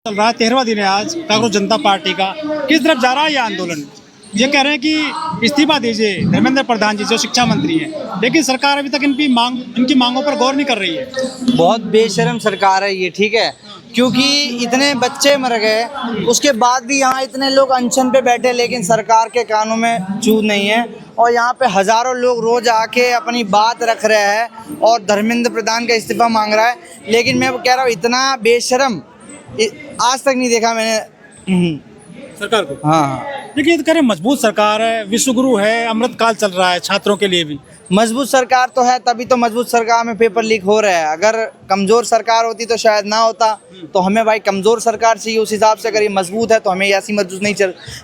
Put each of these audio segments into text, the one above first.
चल रहा है 13वां दिन है आज कांग्रेस जनता पार्टी का। किस तरफ जा रहा है ये आंदोलन? ये कह रहे हैं कि इस्तीफा दीजिए धर्मेंद्र प्रधान जी जो शिक्षा मंत्री हैं, लेकिन सरकार अभी तक इनकी मांगों पर गौर नहीं कर रही है। बहुत बेशर्म सरकार है ये, ठीक है, क्योंकि इतने बच्चे मर गए, उसके बाद भी यहाँ इतने लोग अनशन पे बैठे, लेकिन सरकार के कानों में चूर नहीं है। और यहाँ पे हज़ारों लोग रोज आके अपनी बात रख रहे हैं और धर्मेंद्र प्रधान का इस्तीफा मांग रहा है, लेकिन मैं कह रहा हूँ इतना बेशर्म आज तक नहीं देखा मैंने सरकार को। हाँ, देखिए, कह रहे मजबूत सरकार है, विश्वगुरु है, अमृत काल चल रहा है छात्रों के लिए भी। मजबूत सरकार तो है, तभी तो मजबूत सरकार में पेपर लीक हो रहा है। अगर कमज़ोर सरकार होती तो शायद ना होता। तो हमें भाई कमज़ोर सरकार चाहिए, उस हिसाब से अगर ये मजबूत है तो हमें ऐसी मजबूत नहीं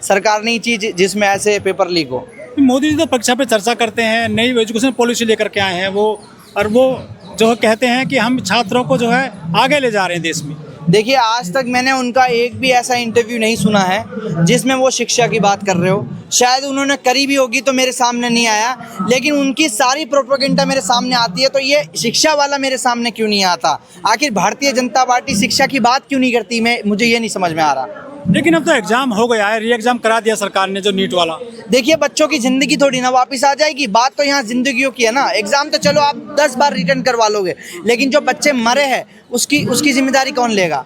सरकार नहीं चाहिए जिसमें ऐसे पेपर लीक हो। मोदी जी तो परीक्षा पे चर्चा करते हैं, नई एजुकेशन पॉलिसी लेकर के आए हैं वो, और वो जो कहते हैं कि हम छात्रों को जो है आगे ले जा रहे हैं देश में। देखिए, आज तक मैंने उनका एक भी ऐसा इंटरव्यू नहीं सुना है जिसमें वो शिक्षा की बात कर रहे हो। शायद उन्होंने करी भी होगी तो मेरे सामने नहीं आया, लेकिन उनकी सारी प्रोपेगेंडा मेरे सामने आती है। तो ये शिक्षा वाला मेरे सामने क्यों नहीं आता? आखिर भारतीय जनता पार्टी शिक्षा की बात क्यों नहीं करती? मुझे ये नहीं समझ में आ रहा। लेकिन अब तो एग्जाम हो गया है, री एग्जाम करा दिया सरकार ने जो नीट वाला। देखिए, बच्चों की जिंदगी थोड़ी ना वापस आ जाएगी, बात तो यहाँ जिंदगियों की है ना। एग्जाम तो चलो आप 10 बार रिटर्न करवा लोगे, लेकिन जो बच्चे मरे हैं उसकी जिम्मेदारी कौन लेगा?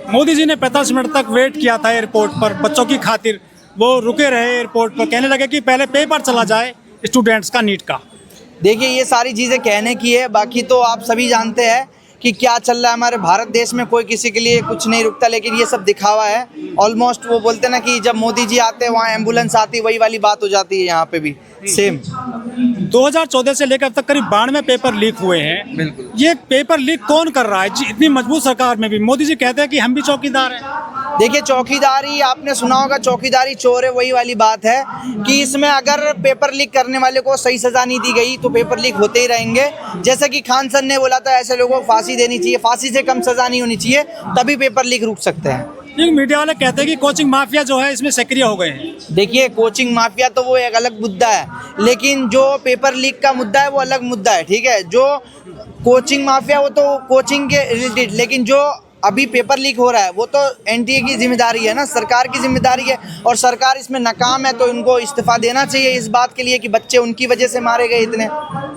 मोदी जी ने 45 मिनट तक वेट किया था एयरपोर्ट पर बच्चों की खातिर। वो रुके रहे एयरपोर्ट पर, कहने लगे कि पहले पेपर चला जाए स्टूडेंट्स का नीट का। देखिए, ये सारी चीज़ें कहने की है, बाकी तो आप सभी जानते हैं कि क्या चल रहा है हमारे भारत देश में। कोई किसी के लिए कुछ नहीं रुकता, लेकिन ये सब दिखावा है। ऑलमोस्ट वो बोलते ना कि जब मोदी जी आते हैं वहाँ एम्बुलेंस आती, वही वाली बात हो जाती है यहाँ पे भी सेम। 2014 से लेकर अब तक करीब 92 पेपर लीक हुए हैं। बिल्कुल। ये पेपर लीक कौन कर रहा है? इतनी मजबूत सरकार में भी मोदी जी कहते हैं कि हम भी चौकीदार हैं। देखिए, चौकीदारी आपने सुना होगा, चौकीदारी चोर है, वही वाली बात है कि इसमें अगर पेपर लीक करने वाले को सही सजा नहीं दी गई तो पेपर लीक होते ही रहेंगे। जैसा कि खान सर ने बोला था, ऐसे लोगों को फांसी देनी चाहिए, फांसी से कम सजा नहीं होनी चाहिए, तभी पेपर लीक रुक सकते हैं। लेकिन मीडिया वाले कहते हैं कि कोचिंग माफिया जो है इसमें सक्रिय हो गए हैं। देखिए, कोचिंग माफिया तो वो एक अलग मुद्दा है, लेकिन जो पेपर लीक का मुद्दा है वो अलग मुद्दा है, ठीक है। जो कोचिंग माफिया वो तो कोचिंग के रिलेटेड, लेकिन जो अभी पेपर लीक हो रहा है वो तो एनटीए की जिम्मेदारी है ना, सरकार की जिम्मेदारी है। और सरकार इसमें नाकाम है तो उनको इस्तीफा देना चाहिए इस बात के लिए कि बच्चे उनकी वजह से मारे गए इतने।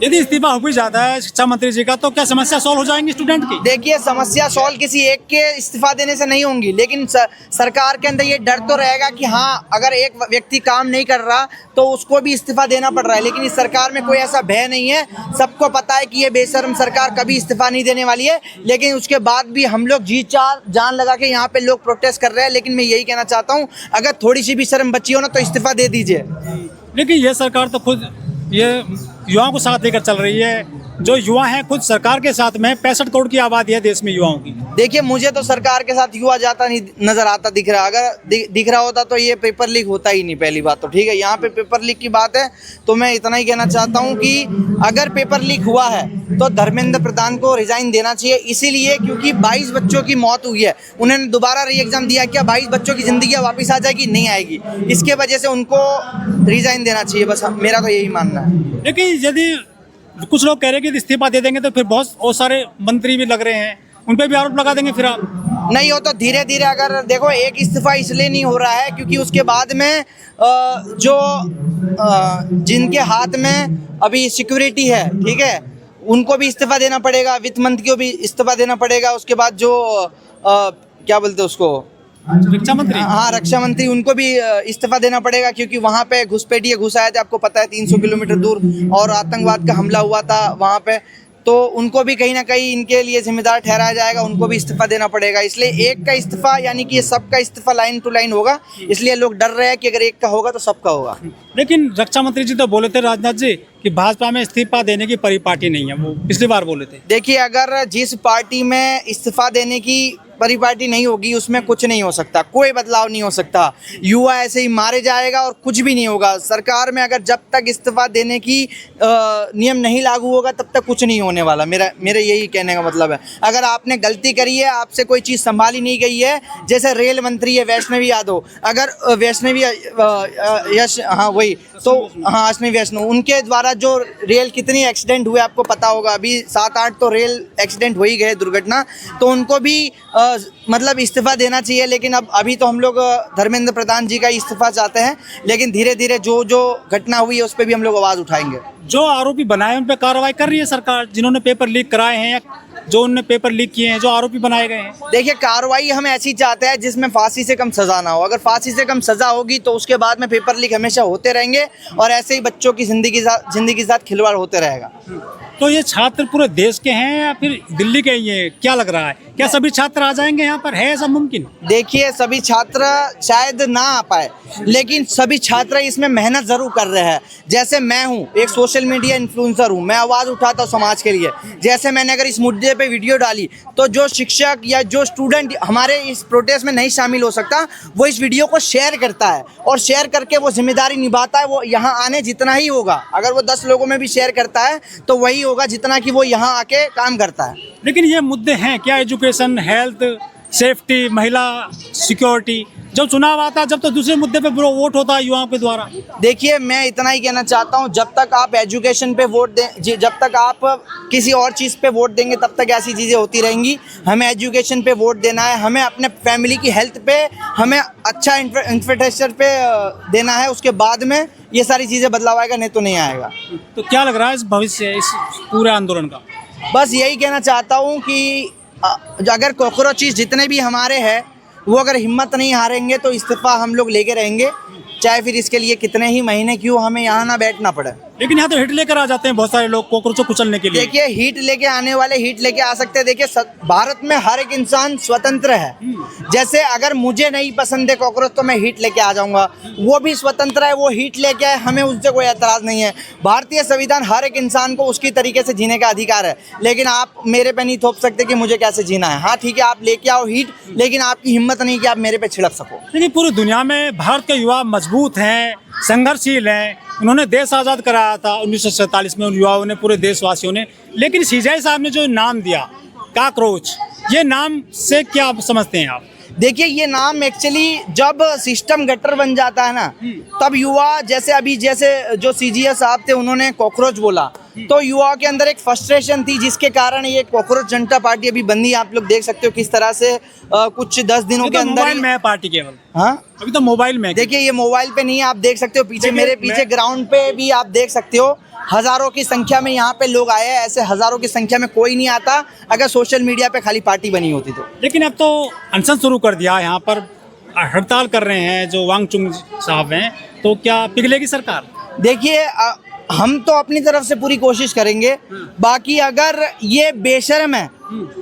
यदि इस्तीफा हो भी जाता है शिक्षा मंत्री जी का, तो क्या समस्या सॉल्व हो जाएंगी स्टूडेंट की? देखिए, समस्या सॉल्व किसी एक के इस्तीफा देने से नहीं होंगी, लेकिन सरकार के अंदर ये डर तो रहेगा कि हाँ, अगर एक व्यक्ति काम नहीं कर रहा तो उसको भी इस्तीफा देना पड़ रहा है। लेकिन इस सरकार में कोई ऐसा भय नहीं है, सबको पता है कि ये बेशर्म सरकार कभी इस्तीफा नहीं देने वाली है। लेकिन उसके बाद भी हम लोग जी चार जान लगा के यहाँ पे लोग प्रोटेस्ट कर रहे हैं। लेकिन मैं यही कहना चाहता हूँ, अगर थोड़ी सी भी शर्म बची हो ना तो इस्तीफा दे दीजिए। लेकिन ये सरकार तो खुद ये युवाओं को साथ लेकर चल रही है। जो युवा हैं खुद सरकार के साथ में, 65 करोड़ की आबादी है देश में युवाओं की। देखिए, मुझे तो सरकार के साथ युवा जाता नहीं नजर आता दिख रहा। अगर दिख रहा होता तो ये पेपर लीक होता ही नहीं, पहली बात तो, ठीक है। यहाँ पे पेपर लीक की बात है तो मैं इतना ही कहना चाहता हूँ कि अगर पेपर लीक हुआ है तो धर्मेंद्र प्रधान को रिजाइन देना चाहिए, इसीलिए क्योंकि 22 बच्चों की मौत हुई है। उन्होंने दोबारा री एग्जाम दिया, क्या 22 बच्चों की जिंदगी वापस आ जाएगी? नहीं आएगी। इसके वजह से उनको रिजाइन देना चाहिए, बस मेरा तो यही मानना है। लेकिन यदि कुछ लोग कह रहे हैं कि इस्तीफा दे देंगे तो फिर बहुत सारे मंत्री भी लग रहे हैं, उन पर भी आरोप लगा देंगे फिर आप। नहीं हो तो धीरे धीरे, अगर देखो, एक इस्तीफा इसलिए नहीं हो रहा है क्योंकि उसके बाद में जिनके हाथ में अभी सिक्योरिटी है, ठीक है, उनको भी इस्तीफा देना पड़ेगा, वित्त मंत्री को भी इस्तीफा देना पड़ेगा। उसके बाद जो क्या बोलते हैं उसको, रक्षा मंत्री, हाँ, रक्षा मंत्री, उनको भी इस्तीफा देना पड़ेगा क्योंकि वहाँ पे घुसपैठिए घुस आए थे, आपको पता है, 300 किलोमीटर दूर, और आतंकवाद का हमला हुआ था वहाँ पे। तो उनको भी कहीं ना कहीं इनके लिए जिम्मेदार ठहराया जाएगा, उनको भी इस्तीफा देना पड़ेगा। इसलिए एक का इस्तीफा यानी कि ये सबका इस्तीफा लाइन टू लाइन होगा, इसलिए लोग डर रहे हैं कि अगर एक का होगा तो सबका होगा। लेकिन रक्षा मंत्री जी तो बोले थे, राजनाथ जी, कि भाजपा में इस्तीफा देने की परिपाटी नहीं है, वो पिछली बार बोले थे। देखिए, अगर जिस पार्टी में इस्तीफा देने की परिपाटी नहीं होगी उसमें कुछ नहीं हो सकता, कोई बदलाव नहीं हो सकता। युवा ऐसे ही मारे जाएगा और कुछ भी नहीं होगा। सरकार में अगर जब तक इस्तीफा देने की नियम नहीं लागू होगा तब तक कुछ नहीं होने वाला। मेरे यही कहने का मतलब है। अगर आपने गलती करी है, आपसे कोई चीज़ संभाली नहीं गई है, जैसे रेल मंत्री है वैष्णवी यादव, अगर वैष्णवी यश, हाँ वही तो, हाँ अश्विनी वैष्णव, उनके द्वारा जो रेल कितनी एक्सीडेंट हुए आपको पता होगा। अभी 7-8 तो रेल एक्सीडेंट हो ही गए, दुर्घटना। तो उनको भी मतलब इस्तीफा देना चाहिए, लेकिन अब अभी तो हम लोग धर्मेंद्र प्रधान जी का इस्तीफा चाहते हैं, लेकिन धीरे धीरे जो जो घटना हुई है उस पर भी हम लोग आवाज़ उठाएंगे। जो आरोपी बनाए उन पर कार्रवाई कर रही है सरकार, जिन्होंने पेपर लीक कराए हैं या जो उनने पेपर लीक किए हैं, जो आरोपी बनाए गए हैं? देखिए, कार्रवाई हम ऐसी चाहते हैं जिसमें फांसी से कम सजा ना हो। अगर फांसी से कम सजा होगी तो उसके बाद में पेपर लीक हमेशा होते रहेंगे और ऐसे ही बच्चों की जिंदगी के साथ खिलवाड़ होते रहेगा। तो ये छात्र पूरे देश के हैं या फिर दिल्ली के ही हैं, क्या लग रहा है? क्या सभी छात्र आ जाएंगे यहाँ पर, है ऐसा मुमकिन? देखिए, सभी छात्र शायद ना आ पाए, लेकिन सभी छात्र इसमें मेहनत जरूर कर रहे हैं। जैसे मैं हूँ एक सोशल मीडिया इन्फ्लुएंसर हूँ, मैं आवाज़ उठाता हूँ समाज के लिए। जैसे मैंने अगर इस मुद्दे पे वीडियो डाली तो जो शिक्षक या जो स्टूडेंट हमारे इस प्रोटेस्ट में नहीं शामिल हो सकता, वो इस वीडियो को शेयर करता है और शेयर करके वो जिम्मेदारी निभाता है। वो यहाँ आने जितना ही होगा, अगर वो 10 लोगों में भी शेयर करता है तो वही होगा जितना कि वो यहाँ आके काम करता है। लेकिन ये मुद्दे हैं क्या? एजुकेशन, हेल्थ, सेफ्टी, महिला सिक्योरिटी, जब चुनाव आता है जब तो दूसरे मुद्दे पे वोट होता है युवाओं के द्वारा। देखिए, मैं इतना ही कहना चाहता हूँ, जब तक आप एजुकेशन पे वोट दें, जब तक आप किसी और चीज़ पे वोट देंगे तब तक ऐसी चीज़ें होती रहेंगी। हमें एजुकेशन पे वोट देना है, हमें अपने फैमिली की हेल्थ पे, हमें अच्छा इंफ्रास्ट्रक्चर पे देना है। उसके बाद में ये सारी चीज़ें बदलाव आएगा, नहीं तो नहीं आएगा। तो क्या लग रहा है इस भविष्य, इस पूरे आंदोलन का? बस यही कहना चाहता हूँ कि अगर कॉकरोचेस जितने भी हमारे हैं वो अगर हिम्मत नहीं हारेंगे तो इस्तीफा हम लोग लेके रहेंगे, चाहे फिर इसके लिए कितने ही महीने क्यों हमें यहाँ ना बैठना पड़े। लेकिन यहाँ तो हिट लेकर आ जाते हैं बहुत सारे लोग कॉकरोचों को कुचलने के लिए। देखिए, हीट लेके आने वाले हीट लेके आ सकते हैं। देखिए, भारत में हर एक इंसान स्वतंत्र है। जैसे अगर मुझे नहीं पसंद है कॉकरोच तो मैं हीट लेके आ जाऊंगा, वो भी स्वतंत्र है, वो हीट लेके आए, हमें उससे कोई एतराज़ नहीं है। भारतीय संविधान हर एक इंसान को उसकी तरीके से जीने का अधिकार है, लेकिन आप मेरे पे नहीं थोप सकते कि मुझे कैसे जीना है। हाँ ठीक है, आप लेके आओ हीट, लेकिन आपकी हिम्मत नहीं कि आप मेरे पे छिड़क सको। लेकिन पूरी दुनिया में भारत के युवा मजबूत हैं, संघर्षशील हैं। उन्होंने देश आज़ाद कराया था 1947 में उन युवाओं ने, पूरे देशवासियों ने। लेकिन सीजाई साहब ने जो नाम दिया कॉकरोच, ये नाम से क्या समझते हैं आप? देखिए, ये नाम एक्चुअली जब सिस्टम गटर बन जाता है ना, तब युवा, जैसे जो सीजीए साहब थे उन्होंने कॉकरोच बोला, तो युवा के अंदर एक फ्रस्ट्रेशन थी, जिसके कारण ये कॉकरोच जनता पार्टी अभी बनी। आप लोग देख सकते हो किस तरह से कुछ 10 दिनों के अंदर मोबाइल में है पार्टी केवल। हाँ, अभी तो मोबाइल में। देखिए, ये मोबाइल पे नहीं है, आप देख सकते हो पीछे, मेरे पीछे ग्राउंड पे भी आप देख सकते हो हजारों की संख्या में यहाँ पे लोग आए हैं। ऐसे हजारों की संख्या में कोई नहीं आता अगर सोशल मीडिया पे खाली पार्टी बनी होती तो। लेकिन अब तो अनशन शुरू कर दिया, यहाँ पर हड़ताल कर रहे हैं जो वांगचुक साहब हैं, तो क्या पिघलेगी सरकार? देखिए, हम तो अपनी तरफ से पूरी कोशिश करेंगे, बाकी अगर ये बेशर्म है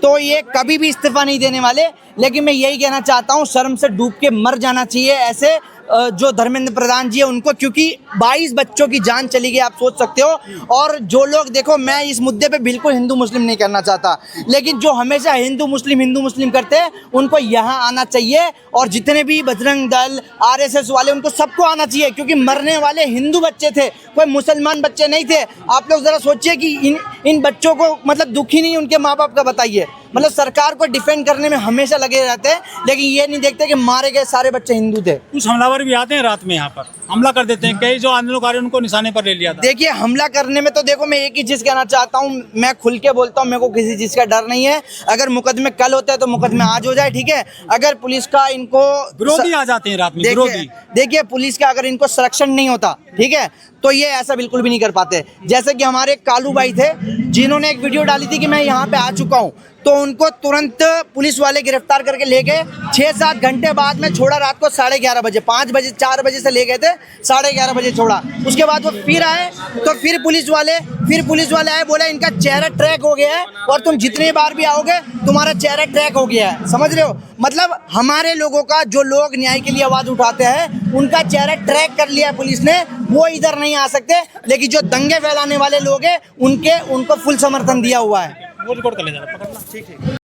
तो ये कभी भी इस्तीफा नहीं देने वाले। लेकिन मैं यही कहना चाहता हूँ, शर्म से डूब के मर जाना चाहिए ऐसे जो धर्मेंद्र प्रधान जी है उनको, क्योंकि 22 बच्चों की जान चली गई, आप सोच सकते हो। और जो लोग, देखो, मैं इस मुद्दे पे बिल्कुल हिंदू मुस्लिम नहीं करना चाहता, लेकिन जो हमेशा हिंदू मुस्लिम करते हैं उनको यहाँ आना चाहिए। और जितने भी बजरंग दल, आरएसएस वाले, उनको सबको आना चाहिए, क्योंकि मरने वाले हिंदू बच्चे थे, कोई मुसलमान बच्चे नहीं थे। आप लोग ज़रा सोचिए कि इन बच्चों को मतलब दुख ही नहीं उनके माँ बाप का, बताइए। मतलब सरकार को डिफेंड करने में हमेशा लगे रहते हैं, लेकिन ये नहीं देखते कि मारे गए सारे बच्चे हिंदू थे। कुछ हमलावर भी आते हैं रात में, यहाँ पर हमला कर देते हैं। कई जो आंदोलनकारी उनको निशाने पर ले लिया था। देखिए, हमला करने में तो देखो, मैं एक ही चीज़ कहना चाहता हूँ, मैं खुल के बोलता हूँ, मेरे को किसी चीज़ का डर नहीं है। अगर मुकदमे कल होते हैं तो मुकदमे आज हो जाए, ठीक है। अगर पुलिस का इनको विरोधी आ जाते हैं रात में, विरोधी। देखिए, पुलिस का अगर इनको संरक्षण नहीं होता, ठीक है, तो ये ऐसा बिल्कुल भी नहीं कर पाते। जैसे कि हमारे कालू भाई थे, जिन्होंने एक वीडियो डाली थी कि मैं यहाँ पे आ चुका हूँ, तो उनको तुरंत पुलिस वाले गिरफ्तार करके ले गए। 6-7 घंटे बाद में छोड़ा, रात को 11:30 बजे, 5 बजे 4 बजे से ले गए थे, 11:30 बजे छोड़ा। उसके बाद वो फिर आए, तो फिर पुलिस वाले आए, बोला इनका चेहरा ट्रैक हो गया है और तुम जितनी बार भी आओगे तुम्हारा चेहरा ट्रैक हो गया है। समझ रहे हो? मतलब हमारे लोगों का, जो लोग न्याय के लिए आवाज़ उठाते हैं, उनका चेहरा ट्रैक कर लिया पुलिस ने, वो इधर नहीं आ सकते। लेकिन जो दंगे फैलाने वाले लोग हैं उनको फुल समर्थन दिया हुआ है। वो रिकॉर्ड कर ले जरा, पकड़ना। ठीक है।